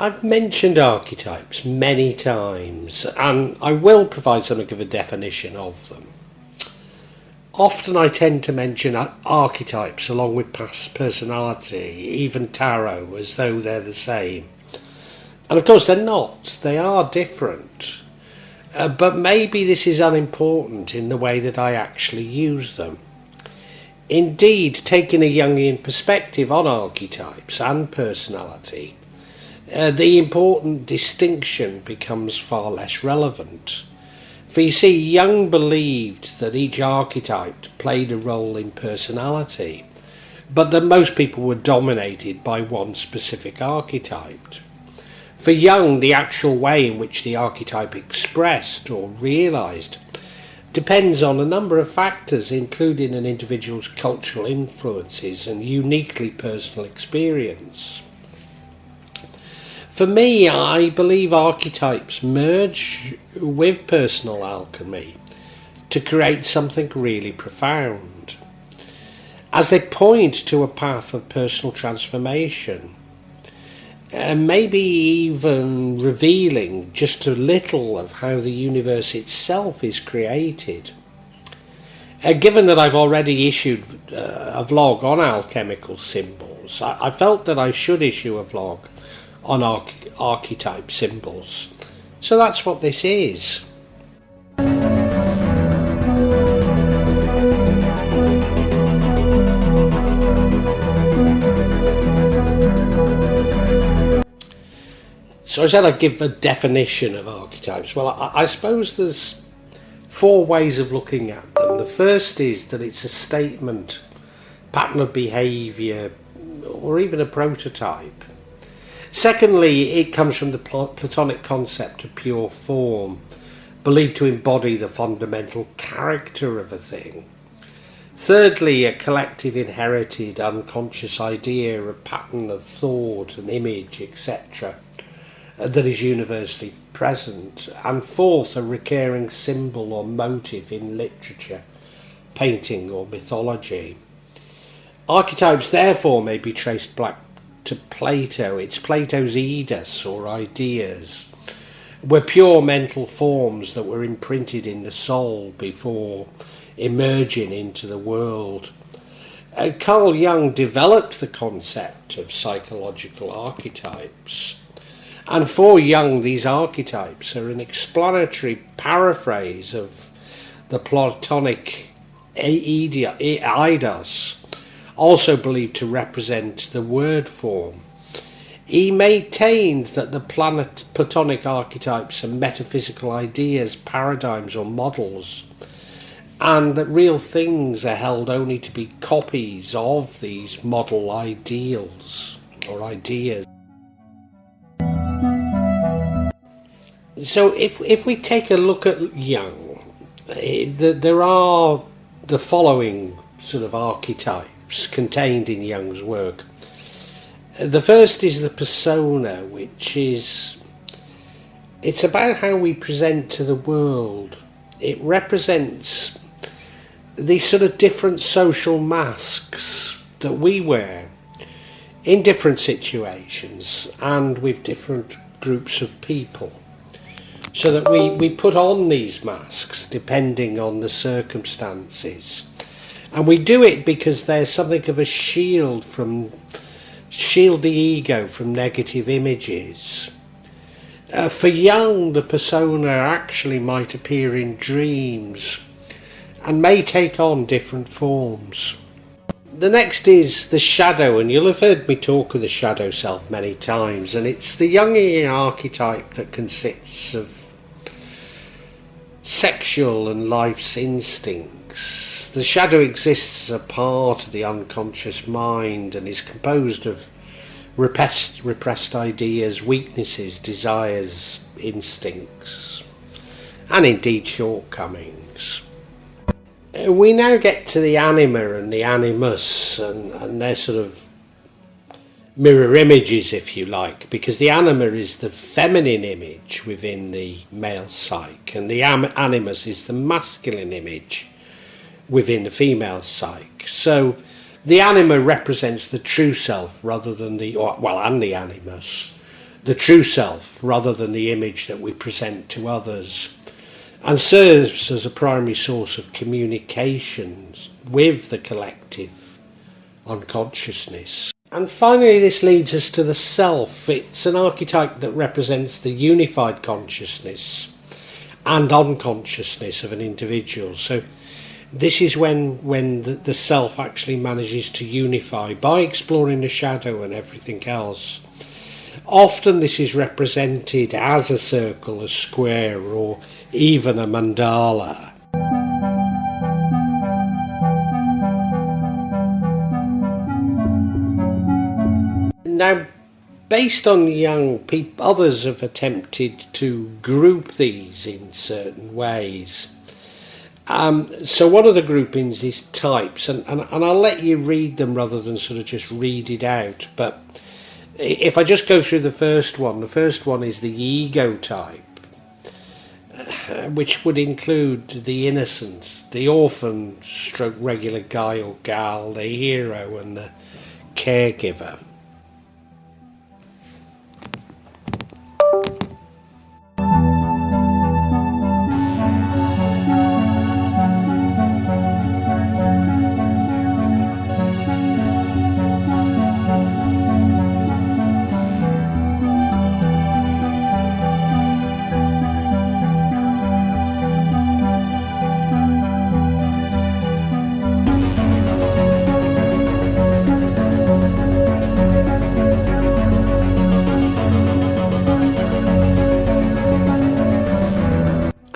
I've mentioned archetypes many times, and I will provide something of a definition of them. Often I tend to mention archetypes along with past personality, even tarot, as though they're the same. And of course they're not, they are different. But maybe this is unimportant in the way that I actually use them. Indeed, taking a Jungian perspective on archetypes and personality, the important distinction becomes far less relevant. For you see, Jung believed that each archetype played a role in personality, but that most people were dominated by one specific archetype. For Jung, the actual way in which the archetype expressed or realised depends on a number of factors, including an individual's cultural influences and uniquely personal experience. For me, I believe archetypes merge with personal alchemy to create something really profound, as they point to a path of personal transformation, and maybe even revealing just a little of how the universe itself is created. Given that I've already issued a vlog on alchemical symbols, I felt that I should issue a vlog on archetype symbols. So that's what this is. So I said I'd give a definition of archetypes. Well, I suppose there's four ways of looking at them. The first is that it's a statement, pattern of behaviour, or even a prototype. Secondly, it comes from the Platonic concept of pure form, believed to embody the fundamental character of a thing. Thirdly, a collective inherited unconscious idea, a pattern of thought, an image, etc., that is universally present. And fourth, a recurring symbol or motif in literature, painting or mythology. Archetypes therefore may be traced back to Plato. It's Plato's eidos, or ideas, were pure mental forms that were imprinted in the soul before emerging into the world. Carl Jung developed the concept of psychological archetypes. And for Jung, these archetypes are an explanatory paraphrase of the Platonic eidos, also believed to represent the word form. He maintained that the Platonic archetypes are metaphysical ideas, paradigms or models, and that real things are held only to be copies of these model ideals or ideas. So if we take a look at Jung, there are the following sort of archetypes contained in Jung's work. The first is the persona, which is, it's about how we present to the world. It represents the sort of different social masks that we wear in different situations and with different groups of people. So that we put on these masks depending on the circumstances. And we do it because there's something of a shield the ego from negative images. For Jung, the persona actually might appear in dreams and may take on different forms. The next is the shadow, and you'll have heard me talk of the shadow self many times, and it's the Jungian archetype that consists of sexual and life's instincts. The shadow exists as a part of the unconscious mind and is composed of repressed ideas, weaknesses, desires, instincts, and indeed shortcomings. We now get to the anima and the animus, and their sort of mirror images, if you like, because the anima is the feminine image within the male psyche, and the animus is the masculine image within the female psyche. So the anima represents the true self rather than the animus, the true self rather than the image that we present to others, and serves as a primary source of communications with the collective unconsciousness. And finally, this leads us to the self. It's an archetype that represents the unified consciousness and unconsciousness of an individual. So this is when the self actually manages to unify by exploring the shadow and everything else. Often this is represented as a circle, a square, or even a mandala. Now, based on Jung, others have attempted to group these in certain ways. So one of the groupings is types, and I'll let you read them rather than sort of just read it out. But if I just go through the first one is the ego type, which would include the innocent, the orphan stroke regular guy or gal, the hero and the caregiver.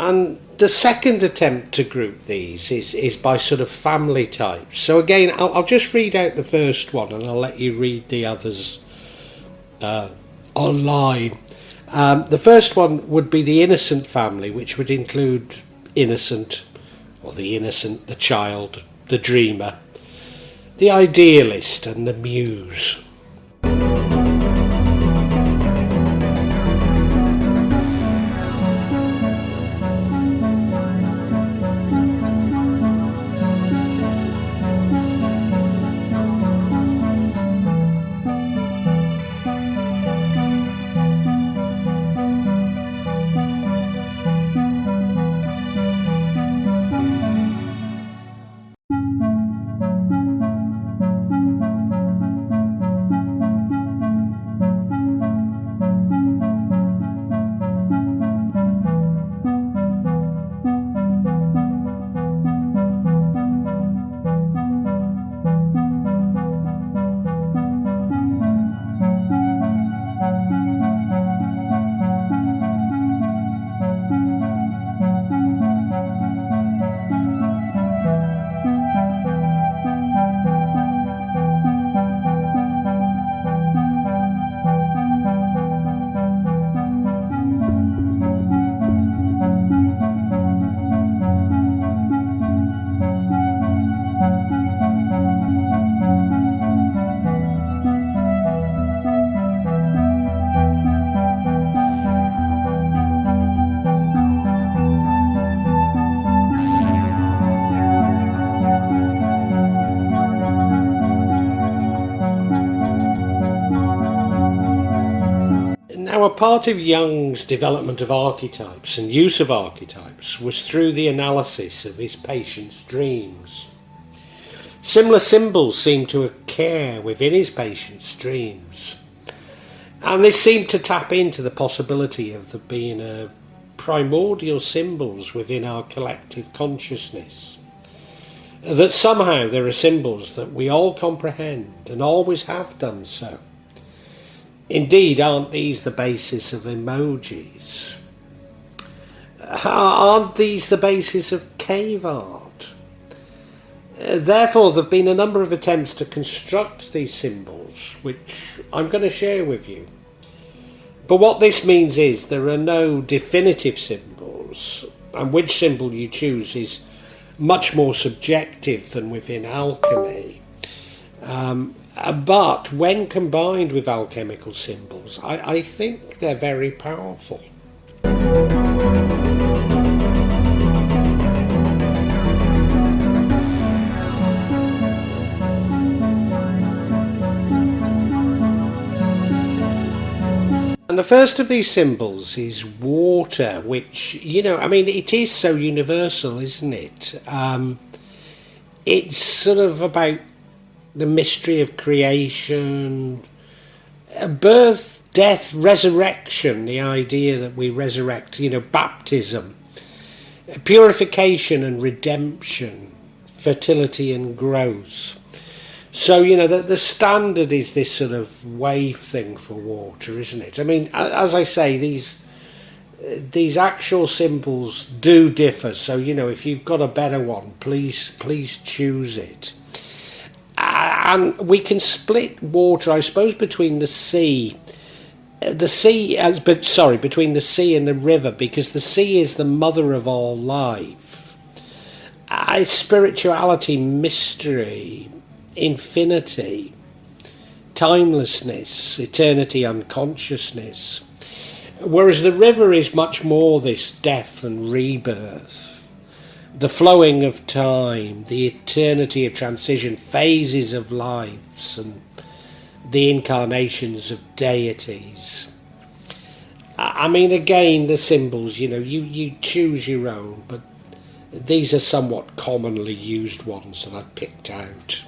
And the second attempt to group these is by sort of family types. So again, I'll just read out the first one and I'll let you read the others online. The first one would be the innocent family, which would include innocent, or the innocent, the child, the dreamer, the idealist and the muse. Now, a part of Jung's development of archetypes and use of archetypes was through the analysis of his patients' dreams. Similar symbols seemed to occur within his patients' dreams, and this seemed to tap into the possibility of there being a primordial symbols within our collective consciousness. That somehow there are symbols that we all comprehend and always have done so. Indeed, aren't these the basis of emojis? Aren't these the basis of cave art? Therefore, there have been a number of attempts to construct these symbols, which I'm going to share with you. But what this means is there are no definitive symbols, and which symbol you choose is much more subjective than within alchemy. But when combined with alchemical symbols, I think they're very powerful. And And the first of these symbols is water, which, I mean, it is so universal, isn't it? It's sort of about the mystery of creation, birth, death, resurrection, the idea that we resurrect, baptism, purification and redemption, fertility and growth. So, the standard is this sort of wave thing for water, isn't it? I mean, as I say, these actual symbols do differ. So, if you've got a better one, please choose it. And we can split water, I suppose, between the sea. Between the sea and the river, because the sea is the mother of all life. Spirituality, mystery, infinity, timelessness, eternity, unconsciousness. Whereas the river is much more this death and rebirth, the flowing of time, the eternity of transition, phases of lives, and the incarnations of deities. I mean, again, the symbols, you choose your own, but these are somewhat commonly used ones that I've picked out.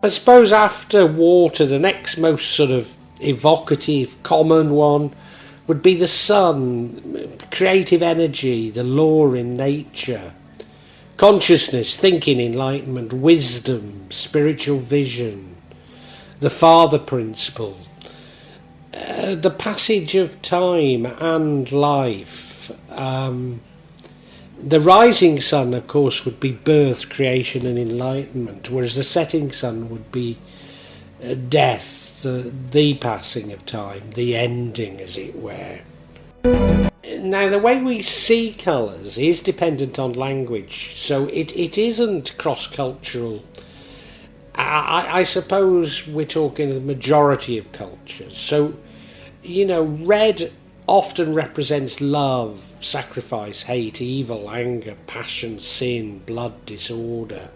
I suppose after water, the next most sort of evocative, common one would be the sun, creative energy, the law in nature, consciousness, thinking, enlightenment, wisdom, spiritual vision, the father principle, the passage of time and life. The rising sun, of course, would be birth, creation and enlightenment, whereas the setting sun would be death, the passing of time, the ending, as it were. Now, the way we see colours is dependent on language, so it isn't cross-cultural. I suppose we're talking the majority of cultures. So, red often represents love, sacrifice, hate, evil, anger, passion, sin, blood, disorder.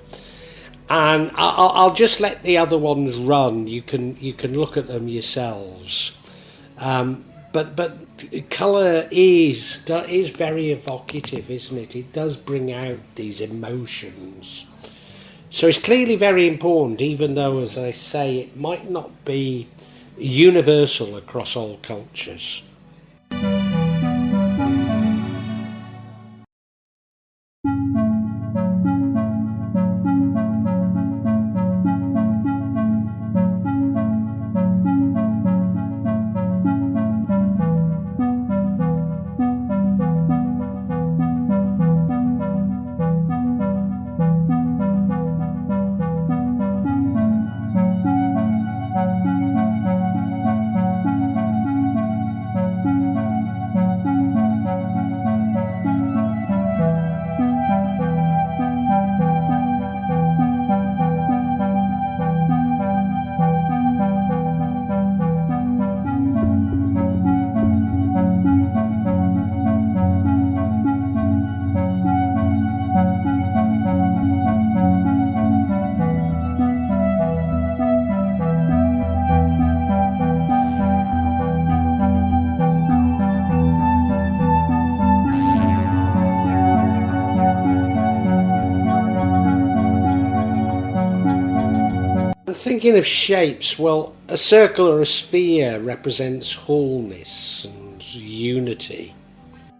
And I'll just let the other ones run. You can look at them yourselves. But colour is very evocative, isn't it? It does bring out these emotions. So it's clearly very important, even though, as I say, it might not be universal across all cultures. Thinking of shapes, well, a circle or a sphere represents wholeness and unity.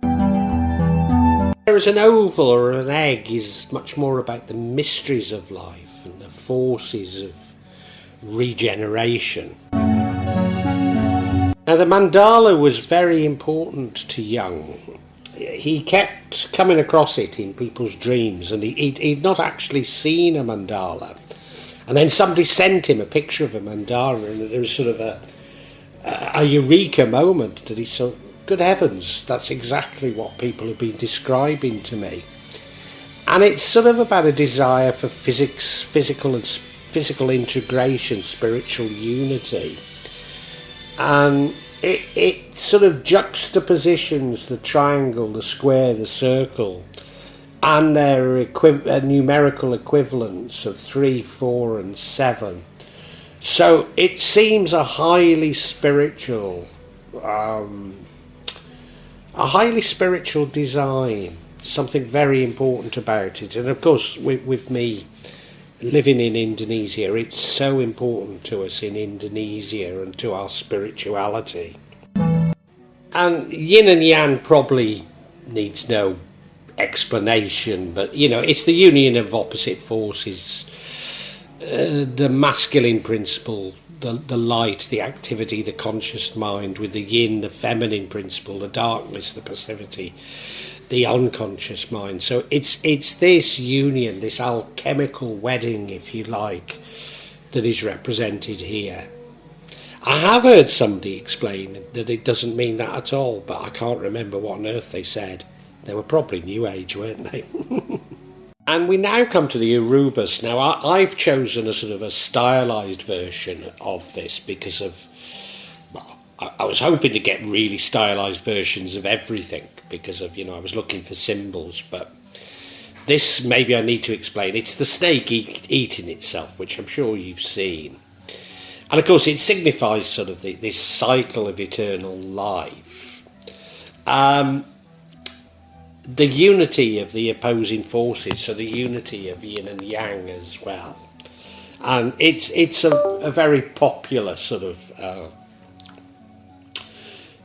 Whereas an oval or an egg is much more about the mysteries of life and the forces of regeneration. Now, the mandala was very important to Jung. He kept coming across it in people's dreams, and he'd not actually seen a mandala. And then somebody sent him a picture of a mandala, and there was sort of a eureka moment that he saw, good heavens, that's exactly what people have been describing to me. And it's sort of about a desire for physical integration, spiritual unity. And it sort of juxtapositions the triangle, the square, the circle, and their numerical equivalents of 3, 4 and 7. So it seems a highly spiritual design, something very important about it. And of course, with me living in Indonesia, it's so important to us in Indonesia and to our spirituality. And yin and yang probably needs no explanation, but it's the union of opposite forces, the masculine principle, the light, the activity, the conscious mind, with the yin, the feminine principle, the darkness, the passivity, the unconscious mind. So it's this union, this alchemical wedding, if you like, that is represented here. I have heard somebody explain that it doesn't mean that at all, but I can't remember what on earth they said. They were probably New Age, weren't they? And we now come to the Urubas. Now, I've chosen a sort of a stylised version of this because of, well, I was hoping to get really stylised versions of everything because of, I was looking for symbols, but this, maybe I need to explain. It's the snake eating itself, which I'm sure you've seen. And of course, it signifies sort of this cycle of eternal life. The unity of the opposing forces, so the unity of yin and yang as well. And it's a very popular sort of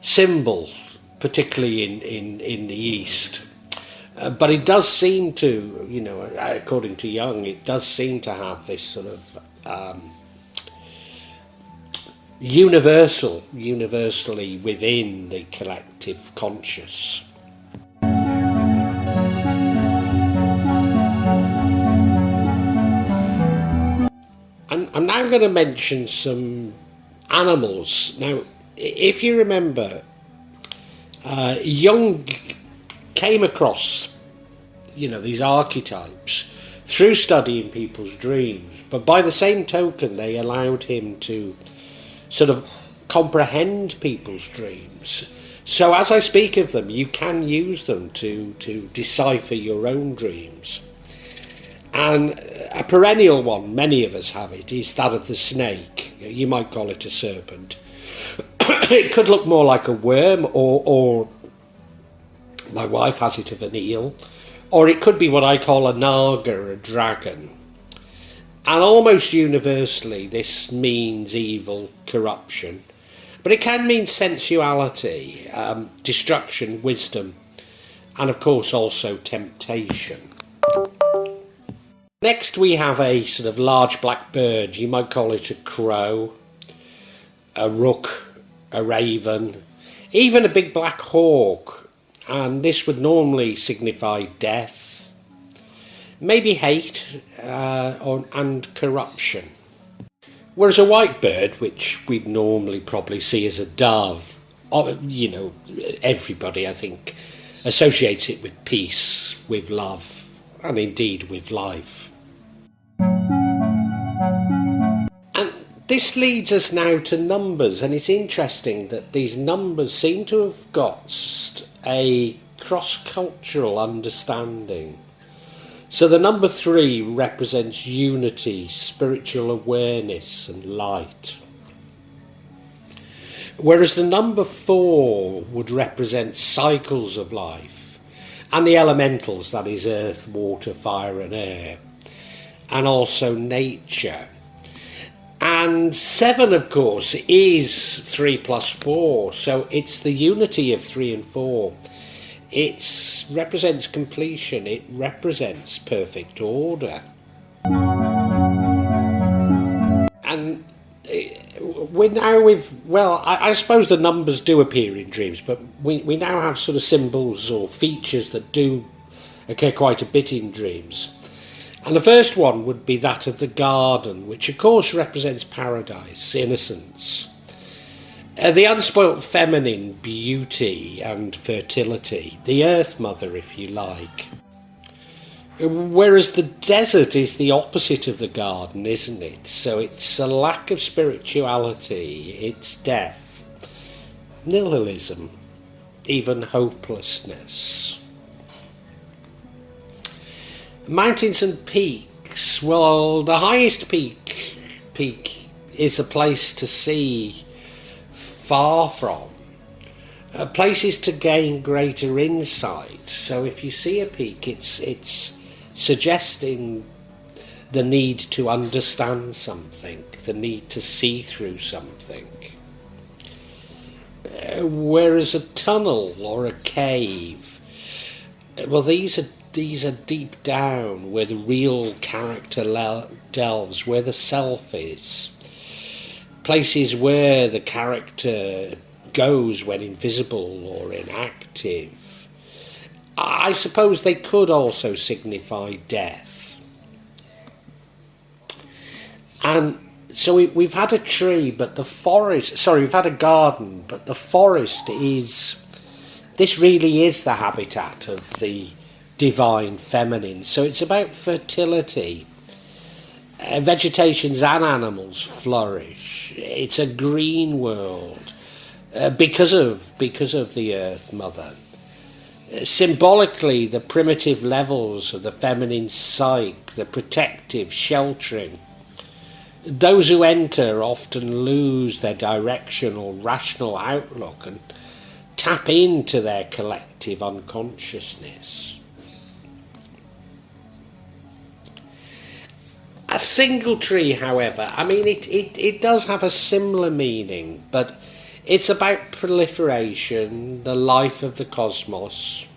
symbol, particularly in the East. But it does seem to, according to Jung, it does seem to have this sort of universally within the collective conscious. And I'm now going to mention some animals. Now, if you remember, Jung came across, these archetypes through studying people's dreams, but by the same token, they allowed him to sort of comprehend people's dreams. So as I speak of them, you can use them to decipher your own dreams. And a perennial one, many of us have it, is that of the snake. You might call it a serpent. It could look more like a worm, or my wife has it of an eel, or it could be what I call a naga, a dragon. And almost universally, this means evil, corruption. But it can mean sensuality, destruction, wisdom, and of course also temptation. Next we have a sort of large black bird. You might call it a crow, a rook, a raven, even a big black hawk. And this would normally signify death, maybe hate, and corruption. Whereas a white bird, which we'd normally probably see as a dove, everybody, I think, associates it with peace, with love, and indeed with life. And this leads us now to numbers, and it's interesting that these numbers seem to have got a cross-cultural understanding. So the number 3 represents unity, spiritual awareness and light. Whereas the number 4 would represent cycles of life and the elementals, that is earth, water, fire and air, and also nature. And 7, of course, is 3 plus 4, so it's the unity of 3 and 4. It represents completion, it represents perfect order. And we're now I suppose the numbers do appear in dreams, but we now have sort of symbols or features that do occur quite a bit in dreams. And the first one would be that of the garden, which of course represents paradise, innocence. The unspoilt feminine, beauty and fertility, the earth mother if you like. Whereas the desert is the opposite of the garden, isn't it? So it's a lack of spirituality, it's death, nihilism, even hopelessness. Mountains and peaks, well, the highest peak is a place to see far from. Places to gain greater insight. So if you see a peak, it's suggesting the need to understand something, the need to see through something. Whereas a tunnel or a cave, well, these are deep down, where the real character delves, where the self is. Places where the character goes when invisible or inactive. I suppose they could also signify death. And so we've had a tree, but the forest, we've had a garden, but the forest this really is the habitat of the divine feminine. So it's about fertility. Vegetations and animals flourish. It's a green world because of the Earth Mother. Symbolically, the primitive levels of the feminine psyche, the protective, sheltering. Those who enter often lose their direction or rational outlook and tap into their collective unconsciousness. A single tree, however, I mean, it does have a similar meaning, but it's about proliferation, the life of the cosmos,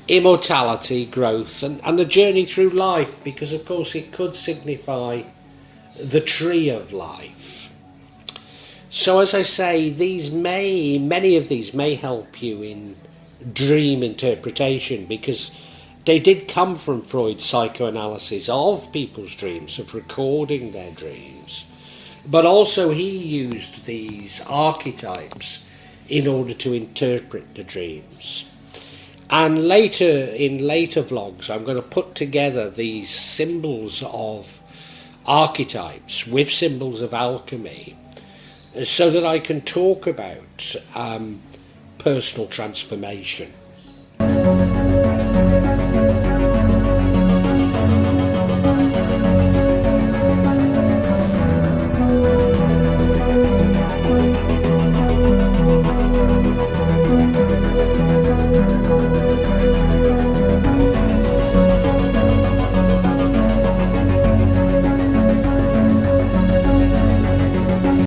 immortality, growth, and the journey through life, because of course it could signify the tree of life. So as I say, many of these may help you in dream interpretation, because they did come from Freud's psychoanalysis of people's dreams, of recording their dreams. But also he used these archetypes in order to interpret the dreams. And in later vlogs, I'm going to put together these symbols of archetypes with symbols of alchemy, so that I can talk about personal transformation.